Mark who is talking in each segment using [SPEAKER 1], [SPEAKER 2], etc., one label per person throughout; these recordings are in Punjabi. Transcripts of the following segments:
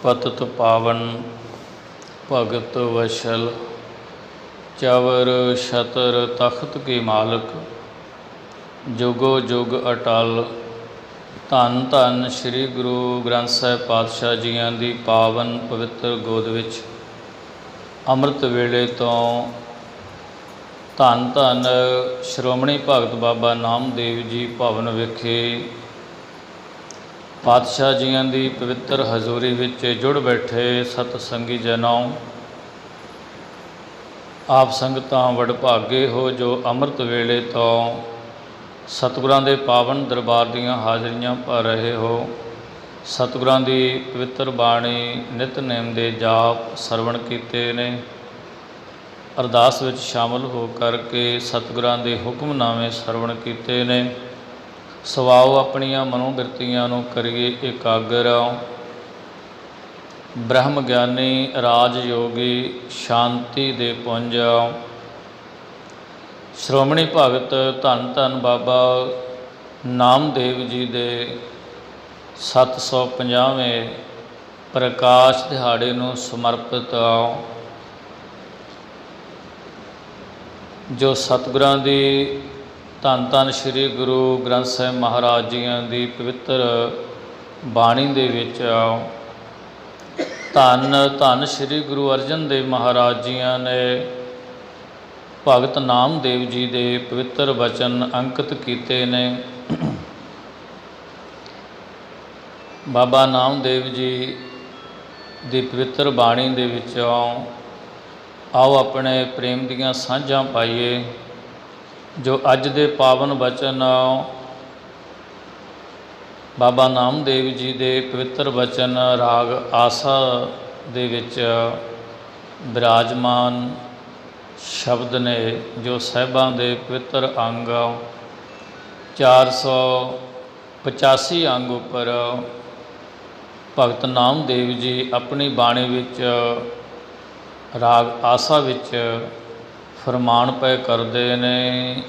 [SPEAKER 1] पतित पावन भगत वशल चवर छतर तख्त के मालक जुगो जुग अटल। धन धन श्री गुरु ग्रंथ साहिब पातशाह जियां दी पावन पवित्र गोद विच अमृत वेले तो धन धन श्रोमणी भगत बाबा नामदेव जी भवन विखे पातशाह जियां दी पवित्र हजूरी विच जुड़ बैठे सतसंगी जनों, आप संगतां वडभागे हो जो अमृत वेले तो सतगुरां दे पावन दरबार दीयां हाज़रियां भर रहे हो। सतगुरां दी पवित्र बाणी नितनेम दे जाप सरवण कीते ने, अरदास विच शामिल हो करके सतगुरां दे हुक्मनामे सरवण कीते ने। सवाओ अपनियां मनोबिरतियां नूं करिए एकागर। ब्रह्म ज्ञानी राजयोगी शांति दे पुंज श्रोमणी भगत धन धन बाबा नामदेव जी दे 750वें प्रकाश दिहाड़े नूं समर्पित जो सतगुरां दी धन धन श्री गुरु ग्रंथ साहिब महाराज जियां दी पवित्र बाणी दे विच धन धन श्री गुरु अर्जन देव महाराज जियां ने भगत नामदेव जी दे पवित्र वचन अंकित कीते ने। बाबा नामदेव जी दी पवित्र बाणी दे विचों आओ अपने प्रेम दीयां सांझां पाईए। जो अज दे पावन वचन बाबा नामदेव जी दे पवित्र वचन राग आसा दे विच विराजमान शब्द ने, जो साहिबां दे पवित्र अंग 485 अंग उपर भगत नामदेव जी अपनी बाणी विच राग आसा विच फरमान पै करते ने।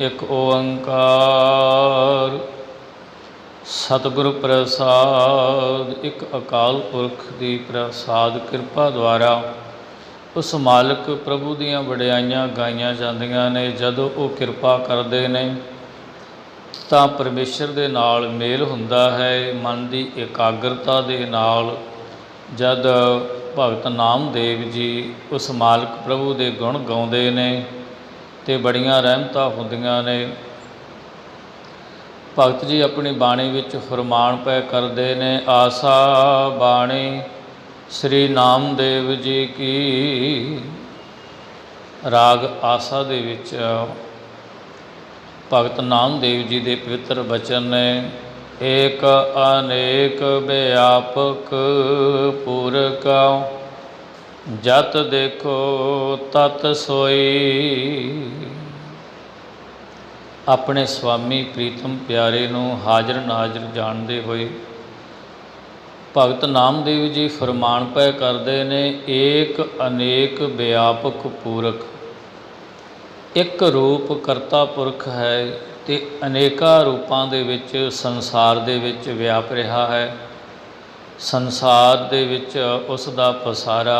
[SPEAKER 1] एक ओंकार सतगुरु प्रसाद, एक अकाल पुरख की प्रसाद कृपा द्वारा उस मालिक प्रभु दियां वडियाइयां गाईयां जांदियां ने। जदों वो कृपा करते हैं तां परमेश्वर दे नाल मेल हुंदा है। मन की एकाग्रता दे नाल जद भगत नामदेव जी उस मालिक प्रभु दे गुण गाउंदे ने ते बड़ियां रहमतां हुंदियां ने। भगत जी अपनी बाणी विच फरमान पै करते ने। आसा बाणी श्री नामदेव जी की, राग आसा दे विच भगत नामदेव जी दे पवित्र वचन ने। एक अनेक व्यापक पूरक जत देखो तत सोई। अपने स्वामी प्रीतम प्यारे नूं हाज़र नाज़र जानते हुए भगत नामदेव जी फरमान पै करते ने। एक अनेक व्यापक पूरक, एक रूप करता पुरख है ते अनेका रूपां दे विच संसार दे विच व्याप रहा है। संसार दे विच उस दा पसारा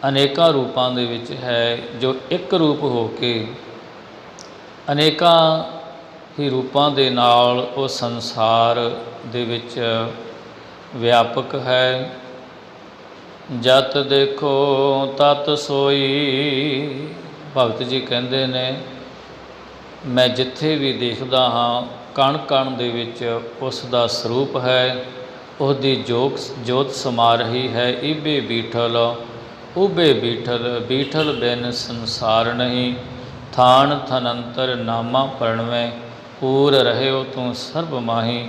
[SPEAKER 1] अनेका रूपां दे विच है, जो एक रूप हो के अनेका ही रूपां दे नाल वो संसार दे विच व्यापक है। जत देखो तत सोई। भगत जी कहते ने मैं जिथे भी देखदा हाँ कण कण दे विच उस दा स्वरूप है, उसदी जोत समा रही है। इबे बीठल उबे बीठल, बीठल बिन संसार नहीं। थान थनंतर नामा प्रणवै, पूर रहे हो तू सर्ब माही।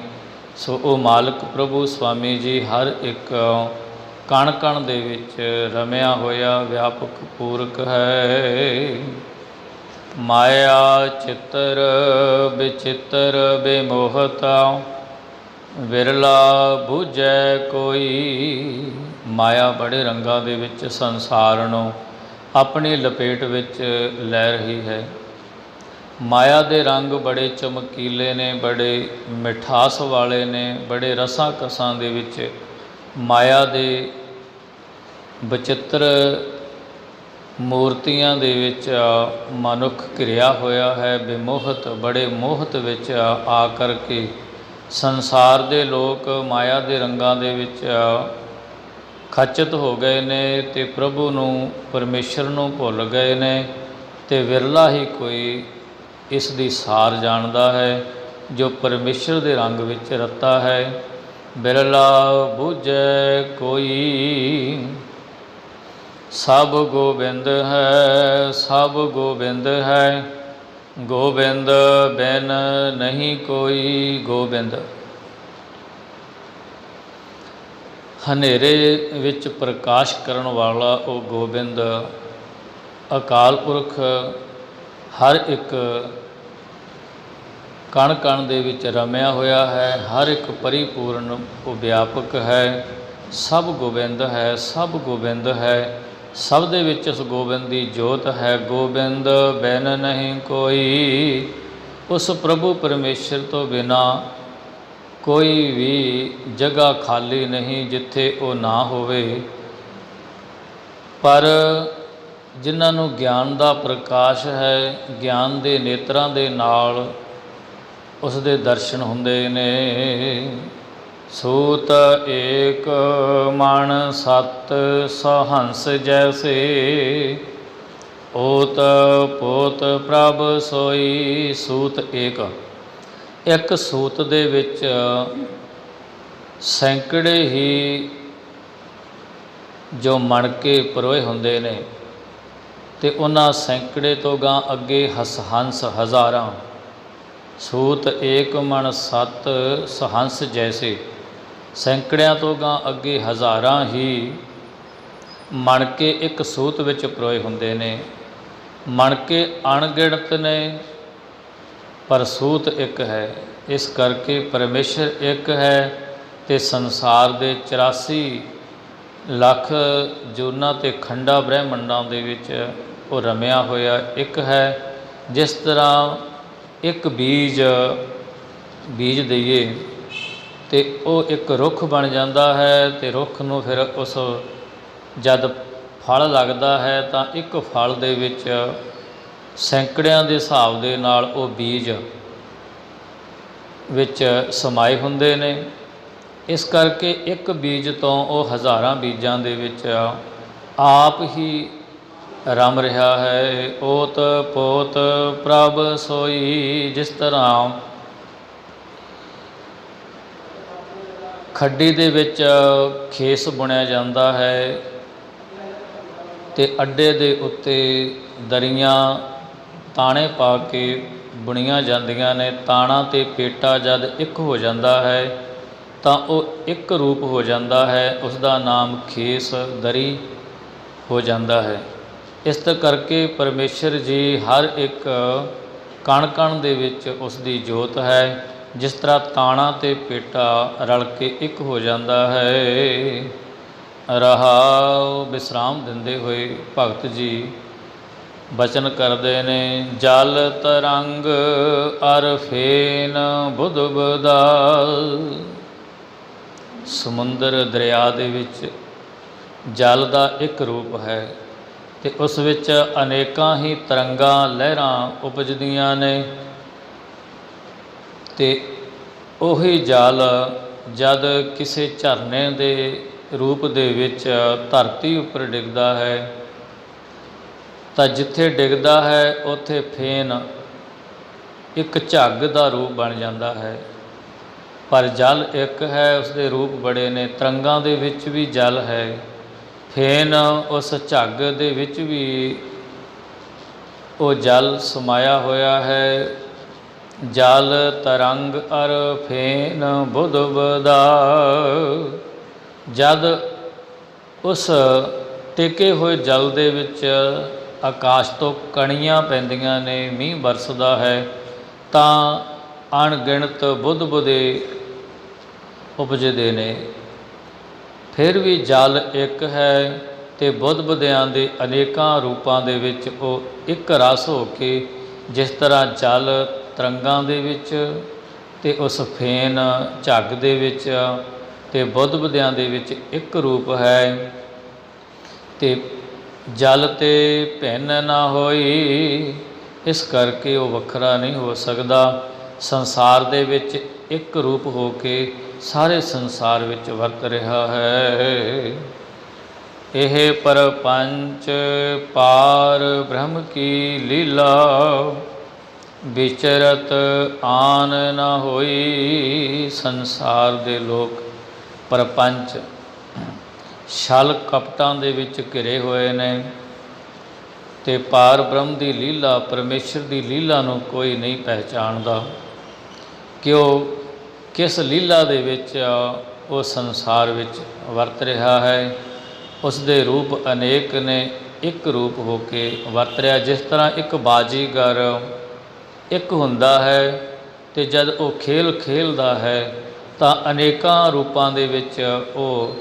[SPEAKER 1] सो ओ मालिक प्रभु स्वामी जी हर एक कण कण दे विच रमिया होया व्यापक पूरक है। माया चित्र विचित्र बेमोहता, विरला बूझै कोई। माया बड़े रंगां दे विच संसार नूं अपनी लपेट विच लै रही है। माया दे रंग बड़े चमकीले ने, बड़े मिठास वाले ने, बड़े रसां कसां दे विच माया दे ਬਚਿੱਤਰ ਮੂਰਤੀਆਂ ਦੇ ਵਿੱਚ ਮਨੁੱਖ ਘਿਰਿਆ ਹੋਇਆ ਹੈ, ਬੇਮੋਹਤ ਬੜੇ ਮੋਹਤ ਵਿੱਚ ਆ ਕਰਕੇ ਸੰਸਾਰ ਦੇ ਲੋਕ ਮਾਇਆ ਦੇ ਰੰਗਾਂ ਦੇ ਵਿੱਚ ਖਚਿਤ ਹੋ ਗਏ ਨੇ ਅਤੇ ਪ੍ਰਭੂ ਨੂੰ, ਪਰਮੇਸ਼ਰ ਨੂੰ ਭੁੱਲ ਗਏ ਨੇ। ਅਤੇ ਵਿਰਲਾ ਹੀ ਕੋਈ ਇਸ ਦੀ ਸਾਰ ਜਾਣਦਾ ਹੈ ਜੋ ਪਰਮੇਸ਼ਰ ਦੇ ਰੰਗ ਵਿੱਚ ਰਤਾ ਹੈ। ਬਿਰਲਾ ਬੁਝੈ ਕੋਈ, ਸਭ ਗੋਬਿੰਦ ਹੈ, ਸਭ ਗੋਬਿੰਦ ਹੈ, ਗੋਬਿੰਦ ਬਿਨ ਨਹੀਂ ਕੋਈ। ਗੋਬਿੰਦ ਹਨੇਰੇ ਵਿੱਚ ਪ੍ਰਕਾਸ਼ ਕਰਨ ਵਾਲਾ ਉਹ ਗੋਬਿੰਦ ਅਕਾਲ ਪੁਰਖ ਹਰ ਇੱਕ ਕਣ ਕਣ ਦੇ ਵਿੱਚ ਰਮਿਆ ਹੋਇਆ ਹੈ, ਹਰ ਇੱਕ ਪਰਿਪੂਰਨ ਉਹ ਵਿਆਪਕ ਹੈ। ਸਭ ਗੋਬਿੰਦ ਹੈ, ਸਭ ਗੋਬਿੰਦ ਹੈ, ਸਭ ਦੇ ਵਿੱਚ ਉਸ ਗੋਬਿੰਦ ਦੀ ਜੋਤ ਹੈ। ਗੋਬਿੰਦ ਬਿਨ ਨਹੀਂ ਕੋਈ, ਉਸ ਪ੍ਰਭੂ ਪਰਮੇਸ਼ਰ ਤੋਂ ਬਿਨਾਂ ਕੋਈ ਵੀ ਜਗ੍ਹਾ ਖਾਲੀ ਨਹੀਂ ਜਿੱਥੇ ਉਹ ਨਾ ਹੋਵੇ। ਪਰ ਜਿਨ੍ਹਾਂ ਨੂੰ ਗਿਆਨ ਦਾ ਪ੍ਰਕਾਸ਼ ਹੈ, ਗਿਆਨ ਦੇ ਨੇਤਰਾਂ ਦੇ ਨਾਲ ਉਸ ਦੇ ਦਰਸ਼ਨ ਹੁੰਦੇ ਨੇ। ਸੂਤ ਏਕ ਮਨ ਸਤ ਸਹੰਸ ਜੈਸੇ, ਓਤ ਪੋਤ ਪ੍ਰਭ ਸੋਈ। ਸੂਤ ਏਕ, ਇੱਕ ਸੂਤ ਦੇ ਵਿੱਚ ਸੈਂਕੜੇ ਹੀ ਜੋ ਮਣਕੇ ਪਰੋਏ ਹੁੰਦੇ ਨੇ ਅਤੇ ਉਹਨਾਂ ਸੈਂਕੜੇ ਤੋਂ ਗਾਂ ਅੱਗੇ ਹੰਸ ਹਜ਼ਾਰਾਂ। ਸੂਤ ਏਕ ਮਨ ਸਤ ਸਹੰਸ ਜੈਸੇ, ਸੈਂਕੜਿਆਂ ਤੋਂ ਗਾਂ ਅੱਗੇ ਹਜ਼ਾਰਾਂ ਹੀ ਮਣਕੇ ਇੱਕ ਸੂਤ ਵਿੱਚ ਪਰੋਏ ਹੁੰਦੇ ਨੇ। ਮਣਕੇ ਅਣਗਿਣਤ ਨੇ ਪਰ ਸੂਤ ਇੱਕ ਹੈ। ਇਸ ਕਰਕੇ ਪਰਮੇਸ਼ਰ ਇੱਕ ਹੈ ਅਤੇ ਸੰਸਾਰ ਦੇ 84 ਲੱਖ ਜੂਨਾਂ ਅਤੇ ਖੰਡਾਂ ਬ੍ਰਹਿਮੰਡਾਂ ਦੇ ਵਿੱਚ ਉਹ ਰਮਿਆ ਹੋਇਆ ਇੱਕ ਹੈ। ਜਿਸ ਤਰ੍ਹਾਂ ਇੱਕ ਬੀਜ ਦਈਏ ਅਤੇ ਉਹ ਇੱਕ ਰੁੱਖ ਬਣ ਜਾਂਦਾ ਹੈ ਅਤੇ ਰੁੱਖ ਨੂੰ ਫਿਰ ਉਸ ਜਦ ਫਲ ਲੱਗਦਾ ਹੈ ਤਾਂ ਇੱਕ ਫਲ ਦੇ ਵਿੱਚ ਸੈਂਕੜਿਆਂ ਦੇ ਹਿਸਾਬ ਦੇ ਨਾਲ ਉਹ ਬੀਜ ਵਿੱਚ ਸਮਾਏ ਹੁੰਦੇ ਨੇ। ਇਸ ਕਰਕੇ ਇੱਕ ਬੀਜ ਤੋਂ ਉਹ ਹਜ਼ਾਰਾਂ ਬੀਜਾਂ ਦੇ ਵਿੱਚ ਆਪ ਹੀ ਰਮ ਰਿਹਾ ਹੈ। ਓਤ ਪੋਤ ਪ੍ਰਭ ਸੋਈ। ਜਿਸ ਤਰ੍ਹਾਂ ਖੱਡੀ ਦੇ ਵਿੱਚ ਖੇਸ ਬੁਣਿਆ ਜਾਂਦਾ ਹੈ ਅਤੇ ਅੱਡੇ ਦੇ ਉੱਤੇ ਦਰੀਆਂ ਤਾਣੇ ਪਾ ਕੇ ਬੁਣੀਆਂ ਜਾਂਦੀਆਂ ਨੇ। ਤਾਣਾ ਅਤੇ ਪੇਟਾ ਜਦ ਇੱਕ ਹੋ ਜਾਂਦਾ ਹੈ ਤਾਂ ਉਹ ਇੱਕ ਰੂਪ ਹੋ ਜਾਂਦਾ ਹੈ, ਉਸ ਦਾ ਨਾਮ ਖੇਸ ਦਰੀ ਹੋ ਜਾਂਦਾ ਹੈ। ਇਸ ਕਰਕੇ ਪਰਮੇਸ਼ਰ ਜੀ ਹਰ ਇੱਕ ਕਣ ਕਣ ਦੇ ਵਿੱਚ ਉਸ ਦੀ ਜੋਤ ਹੈ। ਜਿਸ ਤਰ੍ਹਾਂ ਤਾਣਾ ਅਤੇ ਪੇਟਾ ਰਲ ਕੇ ਇੱਕ ਹੋ ਜਾਂਦਾ ਹੈ। ਰਹਾਉ ਵਿਸਰਾਮ ਦਿੰਦੇ ਹੋਏ ਭਗਤ ਜੀ ਬਚਨ ਕਰਦੇ ਨੇ। ਜਲ ਤਰੰਗ ਅਰ ਫੇਨ ਬੁੱਧ ਬਦਾਲ। ਸਮੁੰਦਰ ਦਰਿਆ ਦੇ ਵਿੱਚ ਜਲ ਦਾ ਇੱਕ ਰੂਪ ਹੈ ਅਤੇ ਉਸ ਵਿੱਚ ਅਨੇਕਾਂ ਹੀ ਤਰੰਗਾਂ ਲਹਿਰਾਂ ਉਪਜਦੀਆਂ ਨੇ ਅਤੇ ਉਹੀ ਜਲ ਜਦ ਕਿਸੇ ਝਰਨੇ ਦੇ ਰੂਪ ਦੇ ਵਿੱਚ ਧਰਤੀ ਉੱਪਰ ਡਿੱਗਦਾ ਹੈ ਤਾਂ ਜਿੱਥੇ ਡਿੱਗਦਾ ਹੈ ਉੱਥੇ ਫੇਨ ਇੱਕ ਝੱਗ ਦਾ ਰੂਪ ਬਣ ਜਾਂਦਾ ਹੈ। ਪਰ ਜਲ ਇੱਕ ਹੈ, ਉਸਦੇ ਰੂਪ ਬੜੇ ਨੇ। ਤਰੰਗਾਂ ਦੇ ਵਿੱਚ ਵੀ ਜਲ ਹੈ, ਫੇਨ ਉਸ ਝੱਗ ਦੇ ਵਿੱਚ ਵੀ ਉਹ ਜਲ ਸਮਾਇਆ ਹੋਇਆ ਹੈ। ਜਲ ਤਰੰਗ ਅਰ ਫੇਨ ਬੁੱਧ ਬਦਾ। ਜਦ ਉਸ ਟਿਕੇ ਹੋਏ ਜਲ ਦੇ ਵਿੱਚ ਆਕਾਸ਼ ਤੋਂ ਕਣੀਆਂ ਪੈਂਦੀਆਂ ਨੇ, ਮੀਂਹ ਵਰਸਦਾ ਹੈ ਤਾਂ ਅਣਗਿਣਤ ਬੁੱਧ ਬੁੱਧੇ ਉਪਜਦੇ ਨੇ। ਫਿਰ ਵੀ ਜਲ ਇੱਕ ਹੈ ਅਤੇ ਬੁੱਧ ਬੁੱਧਿਆਂ ਦੇ ਅਨੇਕਾਂ ਰੂਪਾਂ ਦੇ ਵਿੱਚ ਉਹ ਇੱਕ ਰਸ ਹੋ ਕੇ, ਜਿਸ ਤਰ੍ਹਾਂ ਜਲ ਤਰੰਗਾਂ ਦੇ ਵਿੱਚ ਅਤੇ ਉਸ ਫੇਨ ਝੱਗ ਦੇ ਵਿੱਚ ਅਤੇ ਬੁੱਧ ਬੁੱਧਿਆਂ ਦੇ ਵਿੱਚ ਇੱਕ ਰੂਪ ਹੈ। ਤੇ ਜਲ ਤੇ ਭਿੰਨ ਨਾ ਹੋਈ, ਇਸ ਕਰਕੇ ਉਹ ਵੱਖਰਾ ਨਹੀਂ ਹੋ ਸਕਦਾ। ਸੰਸਾਰ ਦੇ ਵਿੱਚ ਇੱਕ ਰੂਪ ਹੋ ਕੇ ਸਾਰੇ ਸੰਸਾਰ ਵਿੱਚ ਵਰਤ ਰਿਹਾ ਹੈ। ਇਹ ਪਰਪੰਚ ਪਾਰ ਬ੍ਰਹਮ ਕੀ ਲੀਲਾ, ਵਿਚਰਤ ਆਨ ਨਾ ਹੋਈ। ਸੰਸਾਰ ਦੇ ਲੋਕ ਪਰਪੰਚ ਛਲ ਕਪਟਾਂ ਦੇ ਵਿੱਚ ਘਿਰੇ ਹੋਏ ਨੇ, ਅਤੇ ਪਾਰ ਬ੍ਰਹਮ ਦੀ ਲੀਲਾ, ਪਰਮੇਸ਼ਰ ਦੀ ਲੀਲਾ ਨੂੰ ਕੋਈ ਨਹੀਂ ਪਹਿਚਾਣਦਾ ਕਿ ਉਹ ਕਿਸ ਲੀਲਾ ਦੇ ਵਿੱਚ ਉਹ ਸੰਸਾਰ ਵਿੱਚ ਵਰਤ ਰਿਹਾ ਹੈ। ਉਸ ਦੇ ਰੂਪ ਅਨੇਕ ਨੇ, ਇੱਕ ਰੂਪ ਹੋ ਕੇ ਵਰਤ ਰਿਹਾ। ਜਿਸ ਤਰ੍ਹਾਂ ਇੱਕ ਬਾਜੀਗਰ ਇੱਕ ਹੁੰਦਾ ਹੈ, ਅਤੇ ਜਦ ਉਹ ਖੇਲ ਖੇਲਦਾ ਹੈ ਤਾਂ ਅਨੇਕਾਂ ਰੂਪਾਂ ਦੇ ਵਿੱਚ ਉਹ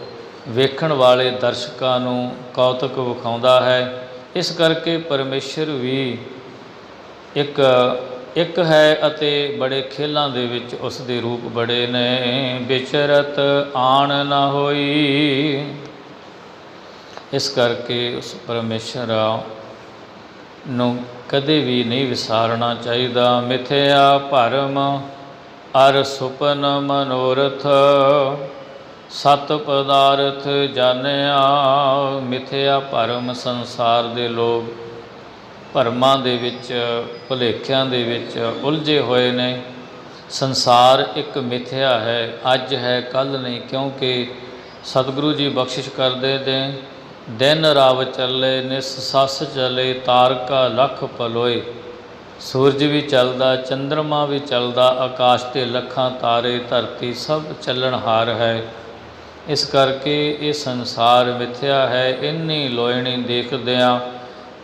[SPEAKER 1] ਵੇਖਣ ਵਾਲੇ ਦਰਸ਼ਕਾਂ ਨੂੰ ਕੌਤਕ ਵਿਖਾਉਂਦਾ ਹੈ। ਇਸ ਕਰਕੇ ਪਰਮੇਸ਼ਰ ਵੀ ਇੱਕ ਹੈ ਅਤੇ ਬੜੇ ਖੇਲਾਂ ਦੇ ਵਿੱਚ ਉਸ ਦੇ ਰੂਪ ਬੜੇ ਨੇ। ਵਿਚਰਤ ਆਣ ਨਾ ਹੋਈ, ਇਸ ਕਰਕੇ ਉਸ ਪਰਮੇਸ਼ਰ ਨੂੰ ਕਦੇ ਵੀ ਨਹੀਂ ਵਿਸਾਰਨਾ ਚਾਹੀਦਾ। ਮਿਥਿਆ ਭਰਮ ਅਰ ਸੁਪਨ ਮਨੋਰਥ, ਸਤ ਪਦਾਰਥ ਜਾਣਿਆ। ਮਿਥਿਆ ਭਰਮ, ਸੰਸਾਰ ਦੇ ਲੋਕ ਭਰਮਾਂ ਦੇ ਵਿੱਚ, ਭੁਲੇਖਿਆਂ ਦੇ ਵਿੱਚ ਉਲਝੇ ਹੋਏ ਨੇ। ਸੰਸਾਰ ਇੱਕ ਮਿਥਿਆ ਹੈ, ਅੱਜ ਹੈ ਕੱਲ੍ਹ ਨਹੀਂ, ਕਿਉਂਕਿ ਸਤਿਗੁਰੂ ਜੀ ਬਖਸ਼ਿਸ਼ ਕਰਦੇ ਨੇ, ਦਿਨ ਰਾਵ ਚੱਲੇ ਨਿਸ ਸੱਸ ਚਲੇ, ਤਾਰਕਾ ਲੱਖ ਪਲੋਏ। ਸੂਰਜ ਵੀ ਚੱਲਦਾ, ਚੰਦਰਮਾ ਵੀ ਚੱਲਦਾ, ਆਕਾਸ਼ 'ਤੇ ਲੱਖਾਂ ਤਾਰੇ, ਧਰਤੀ ਸਭ ਚੱਲਣਹਾਰ ਹੈ। ਇਸ ਕਰਕੇ ਇਹ ਸੰਸਾਰ ਮਿਥਿਆ ਹੈ। ਇੰਨੀ ਲੋਇਣੀ ਦੇਖਦਿਆਂ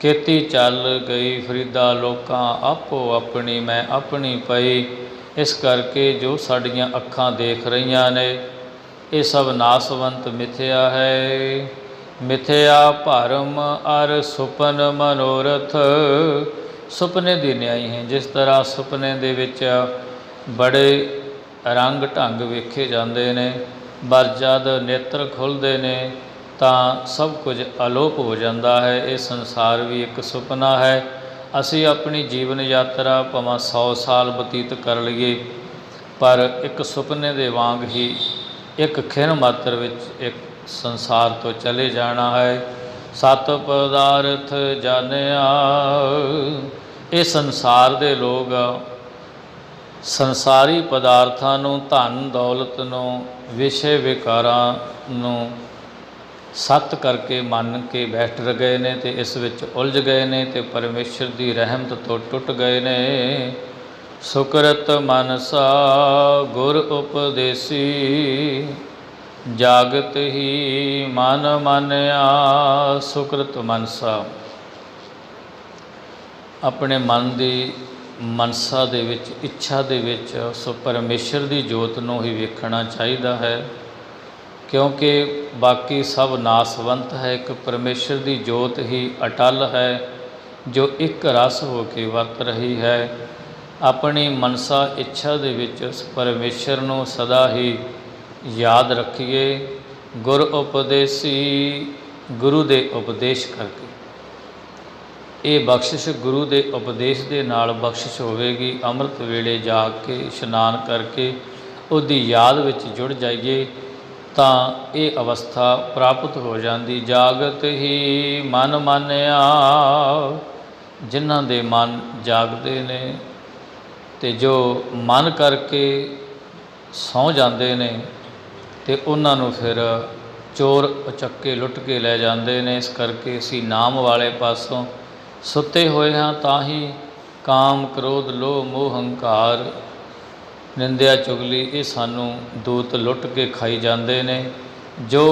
[SPEAKER 1] ਕੀਤੀ ਚੱਲ ਗਈ ਫਰੀਦਾ ਲੋਕਾਂ, ਆਪੋ ਆਪਣੀ ਮੈਂ ਆਪਣੀ ਪਈ। ਇਸ ਕਰਕੇ ਜੋ ਸਾਡੀਆਂ ਅੱਖਾਂ ਦੇਖ ਰਹੀਆਂ ਨੇ ਇਹ ਸਭ ਨਾਸਵੰਤ ਮਿਥਿਆ ਹੈ। ਮਿਥਿਆ ਭਰਮ ਅਰ ਸੁਪਨ ਮਨੋਰਥ, ਸੁਪਨੇ ਦੀ ਨਿਆਈ ਹੈ। ਜਿਸ ਤਰ੍ਹਾਂ ਸੁਪਨੇ ਦੇ ਵਿੱਚ ਬੜੇ ਰੰਗ ਢੰਗ ਵੇਖੇ ਜਾਂਦੇ ਨੇ, ਪਰ ਜਦ ਨੇਤਰ ਖੁੱਲ੍ਹਦੇ ਨੇ ਤਾਂ ਸਭ ਕੁਝ ਅਲੋਪ ਹੋ ਜਾਂਦਾ ਹੈ। ਇਹ ਸੰਸਾਰ ਵੀ ਇੱਕ ਸੁਪਨਾ ਹੈ। ਅਸੀਂ ਆਪਣੀ ਜੀਵਨ ਯਾਤਰਾ ਭਾਵੇਂ 100 ਸਾਲ ਬਤੀਤ ਕਰ ਲਈਏ, ਪਰ ਇੱਕ ਸੁਪਨੇ ਦੇ ਵਾਂਗ ਹੀ ਇੱਕ ਖਿਣ ਮਾਤਰ ਵਿੱਚ ਇੱਕ ਸੰਸਾਰ ਤੋਂ ਚਲੇ ਜਾਣਾ ਹੈ। ਸਤ ਪਦਾਰਥ ਜਾਣਿਆ, ਇਹ ਸੰਸਾਰ ਦੇ ਲੋਕ ਸੰਸਾਰੀ ਪਦਾਰਥਾਂ ਨੂੰ, ਧਨ ਦੌਲਤ ਨੂੰ, ਵਿਸ਼ੇ ਵਿਕਾਰਾਂ ਨੂੰ ਸੱਤ ਕਰਕੇ ਮੰਨ ਕੇ ਬੈਠ ਗਏ ਨੇ ਅਤੇ ਇਸ ਵਿੱਚ ਉਲਝ ਗਏ ਨੇ ਅਤੇ ਪਰਮੇਸ਼ਰ ਦੀ ਰਹਿਮਤ ਤੋਂ ਟੁੱਟ ਗਏ ਨੇ। ਸੁਕਰਤ ਮਨਸਾ ਗੁਰ ਉਪਦੇਸੀ, ਜਾਗਤ ਹੀ ਮਨ ਮਾਨਿਆ। ਸੁਕਰਤ ਮਨਸਾ, ਆਪਣੇ ਮਨ ਦੀ ਮਨਸਾ ਦੇ ਵਿੱਚ, ਇੱਛਾ ਦੇ ਵਿੱਚ ਉਸ ਪਰਮੇਸ਼ਰ ਦੀ ਜੋਤ ਨੂੰ ਹੀ ਵੇਖਣਾ ਚਾਹੀਦਾ ਹੈ, ਕਿਉਂਕਿ ਬਾਕੀ ਸਭ ਨਾਸਵੰਤ ਹੈ। ਇੱਕ ਪਰਮੇਸ਼ਰ ਦੀ ਜੋਤ ਹੀ ਅਟਲ ਹੈ, ਜੋ ਇੱਕ ਰਸ ਹੋ ਕੇ ਵਰਤ ਰਹੀ ਹੈ। ਆਪਣੀ ਮਨਸਾ ਇੱਛਾ ਦੇ ਵਿੱਚ ਉਸ ਪਰਮੇਸ਼ਰ ਨੂੰ ਸਦਾ ਹੀ ਯਾਦ ਰੱਖੀਏ। ਗੁਰ ਉਪਦੇਸੀ, ਗੁਰੂ ਦੇ ਉਪਦੇਸ਼ ਕਰਕੇ, ਇਹ ਬਖਸ਼ਿਸ਼ ਗੁਰੂ ਦੇ ਉਪਦੇਸ਼ ਦੇ ਨਾਲ ਬਖਸ਼ਿਸ਼ ਹੋਵੇਗੀ। ਅੰਮ੍ਰਿਤ ਵੇਲੇ ਜਾ ਕੇ ਇਸ਼ਨਾਨ ਕਰਕੇ ਉਹਦੀ ਯਾਦ ਵਿੱਚ ਜੁੜ ਜਾਈਏ ਤਾਂ ਇਹ ਅਵਸਥਾ ਪ੍ਰਾਪਤ ਹੋ ਜਾਂਦੀ। ਜਾਗਤ ਹੀ ਮਨ ਮਾਨਿਆ, ਜਿਨ੍ਹਾਂ ਦੇ ਮਨ ਜਾਗਦੇ ਨੇ ਅਤੇ ਜੋ ਮਨ ਕਰਕੇ ਸੌਂ ਜਾਂਦੇ ਨੇ ਅਤੇ ਉਹਨਾਂ ਨੂੰ ਫਿਰ ਚੋਰ ਉਚੱਕ ਕੇ ਲੁੱਟ ਕੇ ਲੈ ਜਾਂਦੇ ਨੇ। ਇਸ ਕਰਕੇ ਅਸੀਂ ਨਾਮ ਵਾਲੇ ਪਾਸੋਂ ਸੁੱਤੇ ਹੋਏ ਹਾਂ, ਤਾਂ ਹੀ ਕਾਮ ਕ੍ਰੋਧ ਲੋਭ ਮੋਹ ਹੰਕਾਰ ਨਿੰਦਿਆ ਚੁਗਲੀ ਇਹ ਸਾਨੂੰ ਦੂਤ ਲੁੱਟ ਕੇ ਖਾਈ ਜਾਂਦੇ ਨੇ। ਜੋ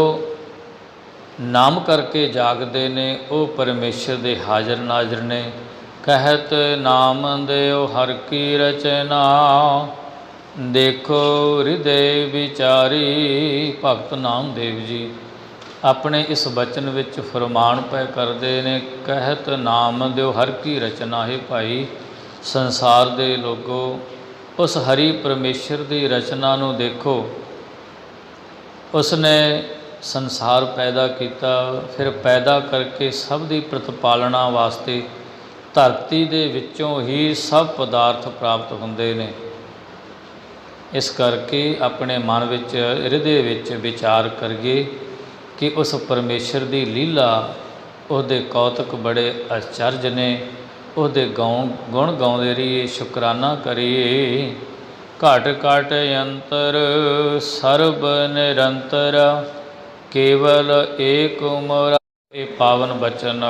[SPEAKER 1] ਨਾਮ ਕਰਕੇ ਜਾਗਦੇ ਨੇ ਉਹ ਪਰਮੇਸ਼ਰ ਦੇ ਹਾਜ਼ਰ ਨਾਜ਼ਰ ਨੇ। ਕਹਿਤ ਨਾਮ ਦਿਓ ਹਰ ਕੀ ਰਚਨਾ, ਦੇਖੋ ਹਿਰਦੇ ਵਿਚਾਰੀ। ਭਗਤ ਨਾਮਦੇਵ ਜੀ ਆਪਣੇ ਇਸ ਬਚਨ ਵਿੱਚ ਫਰਮਾਨ ਪੈ ਕਰਦੇ ਨੇ, ਕਹਿਤ ਨਾਮ ਦਿਓ ਹਰ ਕੀ ਰਚਨਾ। ਹੈ ਭਾਈ, ਸੰਸਾਰ ਦੇ ਲੋਗੋ, ਉਸ ਹਰੀ ਪਰਮੇਸ਼ਰ ਦੀ ਰਚਨਾ ਨੂੰ ਦੇਖੋ। ਉਸਨੇ ਸੰਸਾਰ ਪੈਦਾ ਕੀਤਾ, ਫਿਰ ਪੈਦਾ ਕਰਕੇ ਸਭ ਦੀ ਪ੍ਰਤਿਪਾਲਣਾ ਵਾਸਤੇ ਧਰਤੀ ਦੇ ਵਿੱਚੋਂ ਹੀ ਸਭ ਪਦਾਰਥ ਪ੍ਰਾਪਤ ਹੁੰਦੇ ਨੇ। ਇਸ ਕਰਕੇ ਆਪਣੇ ਮਨ ਵਿੱਚ, ਹਿਰਦੇ ਵਿੱਚ ਵਿਚਾਰ ਕਰੀਏ ਕਿ ਉਸ ਪਰਮੇਸ਼ਰ ਦੀ ਲੀਲਾ, ਉਹਦੇ ਕੌਤਕ ਬੜੇ ਅਚਰਜ ਨੇ। ਉਹਦੇ ਗੁਣ ਗਾਉਂਦੇ ਰਹੀਏ, ਸ਼ੁਕਰਾਨਾ ਕਰੀਏ। ਘਟ ਘਟ ਯੰਤਰ ਸਰਬ ਨਿਰੰਤਰ, ਕੇਵਲ ਏਕ ਉਮਰ। ਇਹ ਪਾਵਨ ਬਚਨ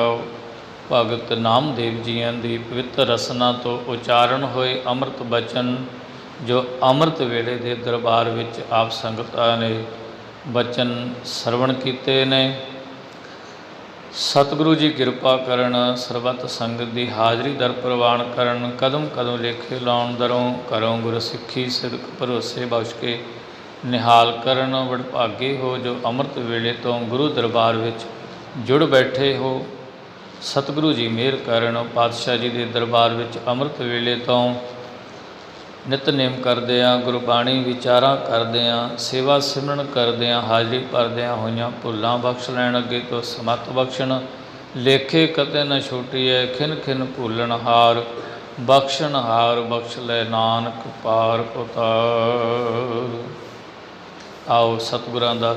[SPEAKER 1] ਭਗਤ ਨਾਮਦੇਵ ਜੀਆਂ ਦੀ ਪਵਿੱਤਰ ਰਸਨਾ ਤੋਂ ਉਚਾਰਨ ਹੋਏ ਅੰਮ੍ਰਿਤ ਬਚਨ, ਜੋ ਅੰਮ੍ਰਿਤ ਵੇਲੇ ਦੇ ਦਰਬਾਰ ਵਿੱਚ ਆਪ ਸੰਗਤਾਂ ਨੇ ਬਚਨ ਸਰਵਣ ਕੀਤੇ ਨੇ। ਸਤਿਗੁਰੂ ਜੀ ਕਿਰਪਾ ਕਰਨ, ਸਰਬੱਤ ਸੰਗਤ ਦੀ ਹਾਜ਼ਰੀ ਦਰ ਪ੍ਰਵਾਨ ਕਰਨ, ਕਦਮ ਕਦਮ ਲੇਖੇ ਲਾਉਣ ਦਰੋਂ ਘਰੋਂ ਗੁਰ ਸਿੱਖੀ ਸਿਦਕ ਭਰੋਸੇ ਬਖਸ਼ ਕੇ ਨਿਹਾਲ ਕਰਨ। ਵਡਭਾਗੇ ਹੋ ਜੋ ਅੰਮ੍ਰਿਤ ਵੇਲੇ ਤੋਂ ਗੁਰੂ ਦਰਬਾਰ ਵਿੱਚ ਜੁੜ ਬੈਠੇ ਹੋ। ਸਤਿਗੁਰੂ ਜੀ ਮਿਹਰ ਕਰਨ, ਪਾਤਸ਼ਾਹ ਜੀ ਦੇ ਦਰਬਾਰ ਵਿੱਚ ਅੰਮ੍ਰਿਤ ਵੇਲੇ ਤੋਂ ਨਿਤਨੇਮ ਕਰਦਿਆਂ, ਗੁਰਬਾਣੀ ਵਿਚਾਰਾਂ ਕਰਦਿਆਂ, ਸੇਵਾ ਸਿਮਰਨ ਕਰਦਿਆਂ, ਹਾਜ਼ਰੀ ਭਰਦਿਆਂ ਹੋਈਆਂ ਭੁੱਲਾਂ ਬਖਸ਼ ਲੈਣ, ਅੱਗੇ ਤੋਂ ਸਮੱਤ ਬਖਸ਼ਣ। ਲੇਖੇ ਕਤੇ ਨ ਛੋਟੀਐ, ਖਿਨ ਖਿਨ ਭੁੱਲਣ ਹਾਰ, ਬਖਸ਼ਣ ਹਾਰ ਬਖਸ਼ ਲੈ ਨਾਨਕ ਪਾਰ ਉਤਾਰ। ਆਓ ਸਤਿਗੁਰਾਂ ਦਾ